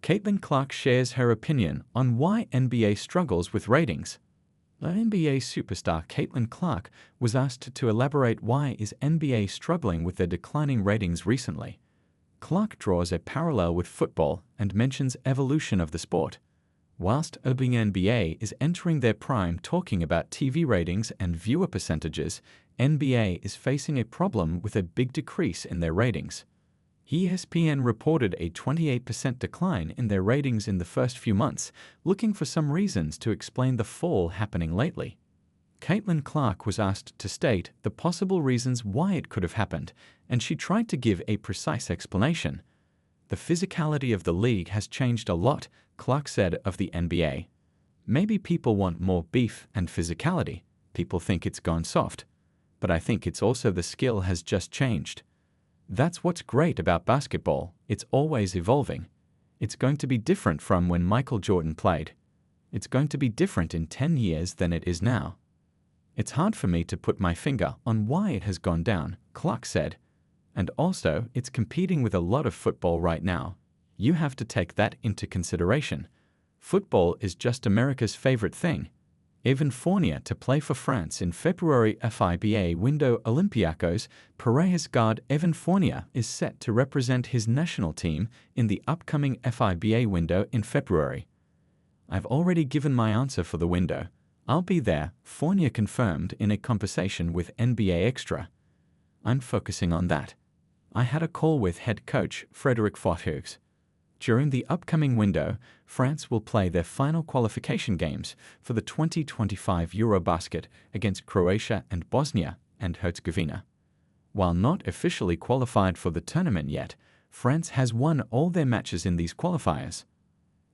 Caitlin Clark shares her opinion on why NBA struggles with ratings. The NBA superstar Caitlin Clark was asked to elaborate why is NBA struggling with their declining ratings recently. Clark draws a parallel with football and mentions evolution of the sport. Whilst the WNBA is entering their prime talking about TV ratings and viewer percentages, NBA is facing a problem with a big decrease in their ratings. ESPN reported a 28% decline in their ratings in the first few months, looking for some reasons to explain the fall happening lately. Caitlin Clark was asked to state the possible reasons why it could have happened, and she tried to give a precise explanation. The physicality of the league has changed a lot, Clark said of the NBA. Maybe people want more beef and physicality. People think it's gone soft. But I think it's also the skill has just changed. That's what's great about basketball. It's always evolving. It's going to be different from when Michael Jordan played. It's going to be different in 10 years than it is now. It's hard for me to put my finger on why it has gone down, Clark said. And also, it's competing with a lot of football right now. You have to take that into consideration. Football is just America's favorite thing. Evan Fournier to play for France in February FIBA window. Olympiacos Piraeus guard Evan Fournier is set to represent his national team in the upcoming FIBA window in February. I've already given my answer for the window. I'll be there, Fournier confirmed in a conversation with NBA Extra. I'm focusing on that. I had a call with head coach Frédéric Forthugs. During the upcoming window, France will play their final qualification games for the 2025 Eurobasket against Croatia and Bosnia and Herzegovina. While not officially qualified for the tournament yet, France has won all their matches in these qualifiers.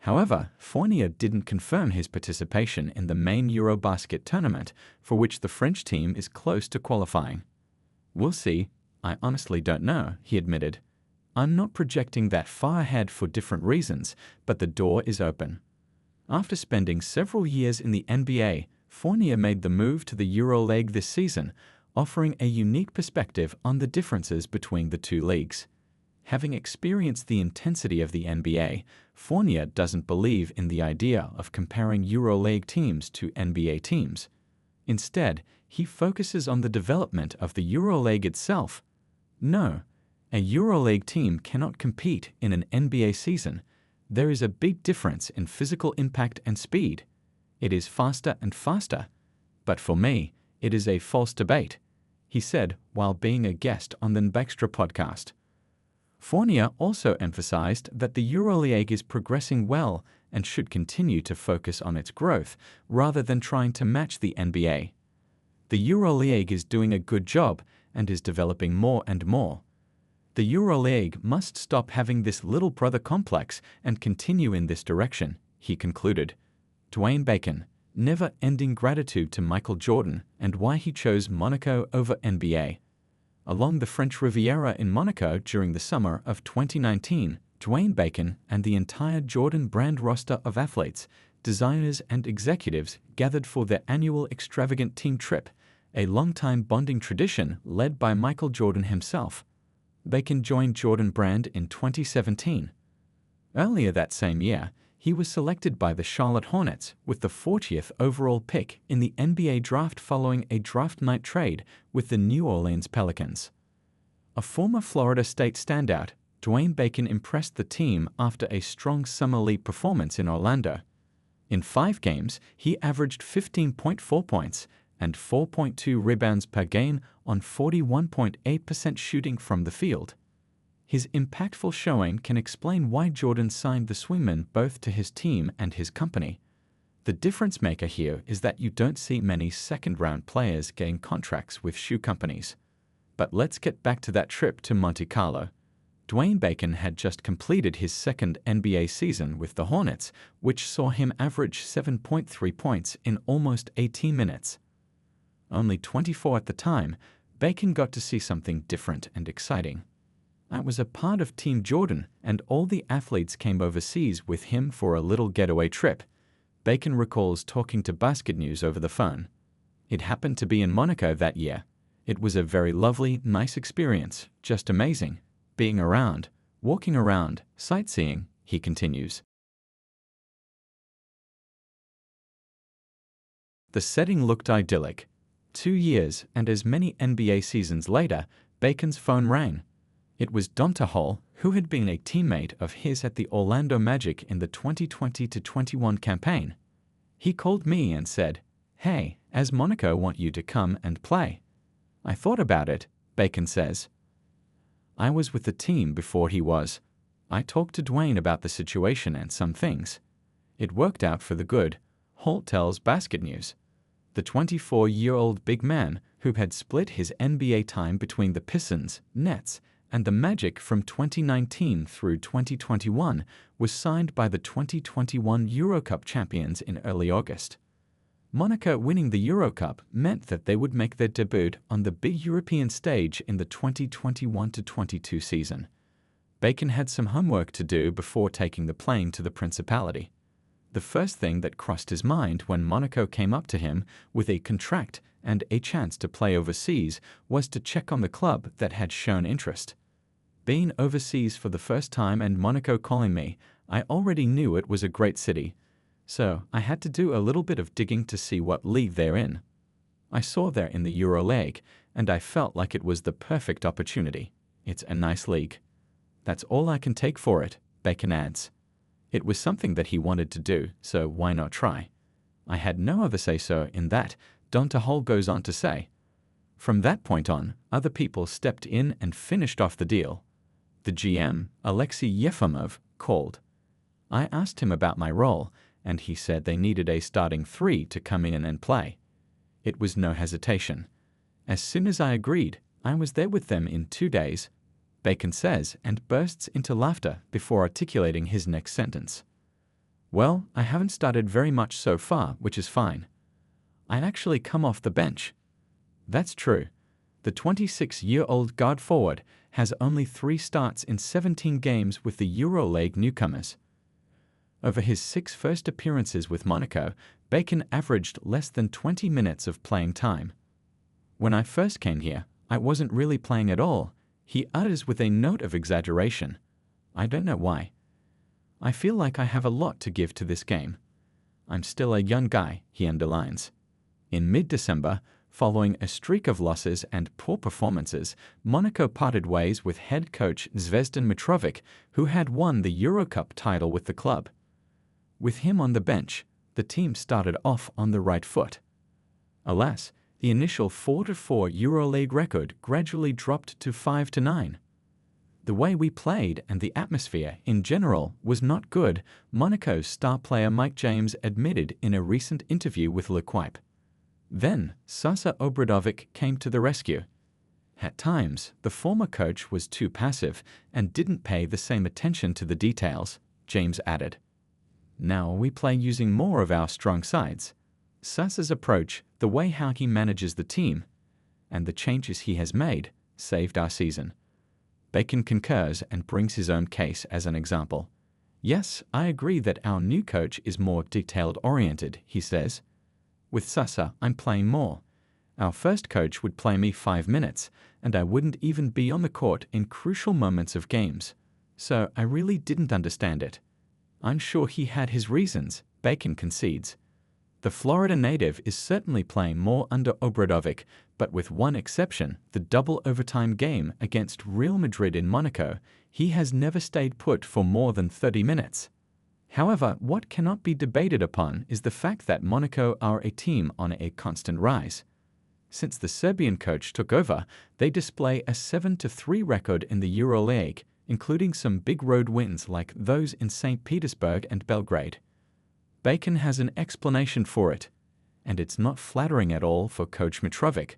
However, Fournier didn't confirm his participation in the main Eurobasket tournament, for which the French team is close to qualifying. We'll see. I honestly don't know, he admitted. I'm not projecting that far ahead for different reasons, but the door is open. After spending several years in the NBA, Fournier made the move to the EuroLeague this season, offering a unique perspective on the differences between the two leagues. Having experienced the intensity of the NBA, Fournier doesn't believe in the idea of comparing EuroLeague teams to NBA teams. Instead, he focuses on the development of the EuroLeague itself. No, a EuroLeague team cannot compete in an NBA season. There is a big difference in physical impact and speed. It is faster and faster. But for me, it is a false debate, he said while being a guest on the Baxtra podcast. Fournier also emphasized that the EuroLeague is progressing well and should continue to focus on its growth rather than trying to match the NBA. The EuroLeague is doing a good job and is developing more and more. The EuroLeague must stop having this little brother complex and continue in this direction, he concluded. Dwayne Bacon, never-ending gratitude to Michael Jordan and why he chose Monaco over NBA. Along the French Riviera in Monaco during the summer of 2019, Dwayne Bacon and the entire Jordan brand roster of athletes, designers and executives gathered for their annual extravagant team trip, a long-time bonding tradition led by Michael Jordan himself. Bacon joined Jordan Brand in 2017. Earlier that same year, he was selected by the Charlotte Hornets with the 40th overall pick in the NBA draft following a draft night trade with the New Orleans Pelicans. A former Florida State standout, Dwayne Bacon impressed the team after a strong summer league performance in Orlando. In 5 games, he averaged 15.4 points and 4.2 rebounds per game on 41.8% shooting from the field. His impactful showing can explain why Jordan signed the swingman both to his team and his company. The difference maker here is that you don't see many second-round players getting contracts with shoe companies. But let's get back to that trip to Monte Carlo. Dwayne Bacon had just completed his second NBA season with the Hornets, which saw him average 7.3 points in almost 18 minutes. Only 24 at the time, Bacon got to see something different and exciting. I was a part of Team Jordan, and all the athletes came overseas with him for a little getaway trip. Bacon recalls talking to Basket News over the phone. It happened to be in Monaco that year. It was a very lovely, nice experience, just amazing. Being around, walking around, sightseeing, he continues. The setting looked idyllic. 2 years and as many NBA seasons later, Bacon's phone rang. It was Donta Hall, who had been a teammate of his at the Orlando Magic in the 2020-21 campaign. He called me and said, "Hey, as Monaco want you to come and play." I thought about it, Bacon says. I was with the team before he was. I talked to Dwayne about the situation and some things. It worked out for the good, Hall tells Basket News. The 24-year-old big man, who had split his NBA time between the Pistons, Nets, and the Magic from 2019 through 2021, was signed by the 2021 Eurocup champions in early August. Monaco winning the Eurocup meant that they would make their debut on the big European stage in the 2021-22 season. Bacon had some homework to do before taking the plane to the Principality. The first thing that crossed his mind when Monaco came up to him with a contract and a chance to play overseas was to check on the club that had shown interest. Being overseas for the first time and Monaco calling me, I already knew it was a great city, so I had to do a little bit of digging to see what league they're in. I saw they're in the EuroLeague, and I felt like it was the perfect opportunity. It's a nice league. That's all I can take for it, Bacon adds. It was something that he wanted to do, so why not try? I had no other say-so in that, Donta Hall goes on to say. From that point on, other people stepped in and finished off the deal. The GM, Alexei Yefimov, called. I asked him about my role, and he said they needed a starting 3 to come in and play. It was no hesitation. As soon as I agreed, I was there with them in 2 days, Bacon says, and bursts into laughter before articulating his next sentence. Well, I haven't started very much so far, which is fine. I actually come off the bench. That's true. The 26-year-old guard forward has only 3 starts in 17 games with the EuroLeague newcomers. Over his 6 first appearances with Monaco, Bacon averaged less than 20 minutes of playing time. When I first came here, I wasn't really playing at all, he utters with a note of exaggeration. I don't know why. I feel like I have a lot to give to this game. I'm still a young guy, he underlines. In mid-December, following a streak of losses and poor performances, Monaco parted ways with head coach Zvezdan Mitrovic, who had won the Eurocup title with the club. With him on the bench, the team started off on the right foot. Alas, the initial 4-4 EuroLeague record gradually dropped to 5-9. The way we played and the atmosphere in general was not good, Monaco's star player Mike James admitted in a recent interview with L'Equipe. Then, Sasa Obradovic came to the rescue. At times, the former coach was too passive and didn't pay the same attention to the details, James added. Now we play using more of our strong sides. Sasa's approach, the way how he manages the team, and the changes he has made, saved our season. Bacon concurs and brings his own case as an example. Yes, I agree that our new coach is more detailed-oriented, he says. With Sasa, I'm playing more. Our first coach would play me 5 minutes, and I wouldn't even be on the court in crucial moments of games. So I really didn't understand it. I'm sure he had his reasons, Bacon concedes. The Florida native is certainly playing more under Obradovic, but with one exception, the double overtime game against Real Madrid in Monaco, he has never stayed put for more than 30 minutes. However, what cannot be debated upon is the fact that Monaco are a team on a constant rise. Since the Serbian coach took over, they display a 7-3 record in the EuroLeague, including some big road wins like those in St. Petersburg and Belgrade. Bacon has an explanation for it, and it's not flattering at all for Coach Mitrovic.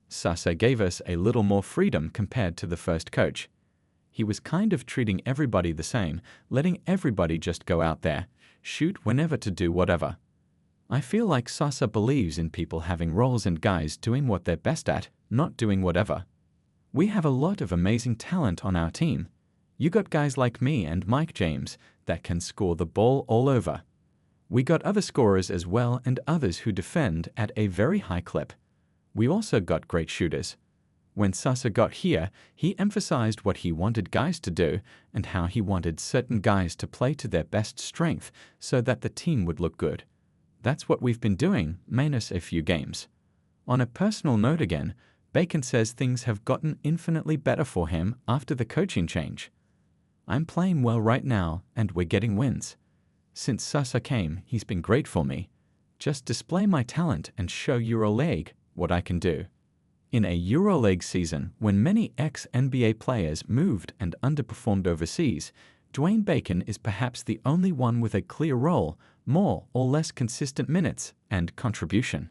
Sasa gave us a little more freedom compared to the first coach. He was kind of treating everybody the same, letting everybody just go out there, shoot whenever to do whatever. I feel like Sasa believes in people having roles and guys doing what they're best at, not doing whatever. We have a lot of amazing talent on our team. You got guys like me and Mike James that can score the ball all over. We got other scorers as well and others who defend at a very high clip. We also got great shooters. When Sasa got here, he emphasized what he wanted guys to do and how he wanted certain guys to play to their best strength so that the team would look good. That's what we've been doing, minus a few games. On a personal note again, Bacon says things have gotten infinitely better for him after the coaching change. I'm playing well right now and we're getting wins. Since Sasa came, he's been great for me. Just display my talent and show EuroLeague what I can do. In a EuroLeague season, when many ex-NBA players moved and underperformed overseas, Dwayne Bacon is perhaps the only one with a clear role, more or less consistent minutes, and contribution.